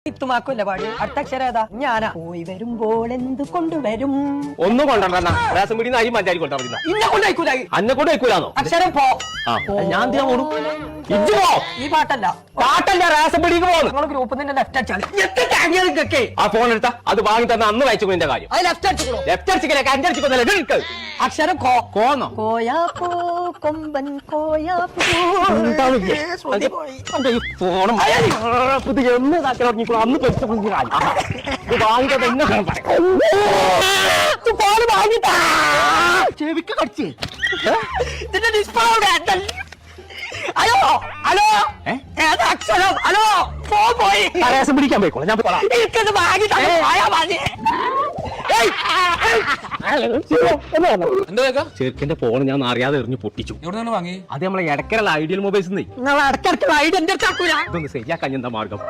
ഇത്തുമാക്കുമല്ലേ പാടി അടുത്ത അക്ഷരം ഏതാ ഞാനാ പോയി വരുമ്പോൾ എന്ത് കൊണ്ടുവരും ഒന്നും കൊണ്ടുവരണ്ട റേഷൻ പീടിന്ന് അരി മഞ്ചാരി കൊണ്ടുവരുന്ന ഇന്നെ കൊണ്ടയക്കൂല അന്നെ കൊണ്ട് വയ്ക്കൂലാന്നോ അക്ഷരം പോ ഞാൻ എന്തിനാ കൂടും ഇജ്ജ് പോ ഈ പാട്ടല്ല പാട്ടല്ല റേഷൻ പീടിക്ക് പോകുന്നു നിങ്ങൾ ഗ്രൂപ്പിൽ നിന്ന് ലെഫ്റ്റ് അടിച്ചാൽ ആ ഫോൺ എടുത്താ അത് വാങ്ങി തന്നെ അന്ന് വായിച്ചു എന്റെ കാര്യം അത് ലെഫ്റ്റ് അടിച്ചോ ലെഫ്റ്റ് അടിച്ചില്ലേ അഞ്ചടിച്ചില്ല അക്ഷരം കോ കോന്നോ കോയാ പോ കൊമ്പൻ കോയാ പോ ഫോണും എന്ന് ഇതാക്കി തുടങ്ങിക്കോ അന്ന് വാങ്ങിട്ടാ ചെവിക്ക് കടിച്ച് ഇതിന്റെ ഡിസ്പ്ലേ ഹലോ ഹലോ ഏതാ അക്ഷരം ഹലോ പോയി റേഷൻ പിടിക്കാൻ പോയിക്കോളാം ഞാൻ പോയിക്കോളാം എനിക്കത് വാങ്ങി മതി എന്താ ചെറുക്കന്റെ ഫോൺ ഞാൻ അറിയാതെ എറിഞ്ഞു പൊട്ടിച്ചു എവിടെ വാങ്ങി അത് നമ്മളെ ഇടക്കരല്ല ഐഡിയൽ മൊബൈൽസ് നിങ്ങൾ ഇടയ്ക്കിടയ്ക്ക് ഐഡിയ എന്റെ അടുത്ത് ആക്കൂല ഇതൊന്ന് ശരിയാക്കാൻ എന്താ മാർഗം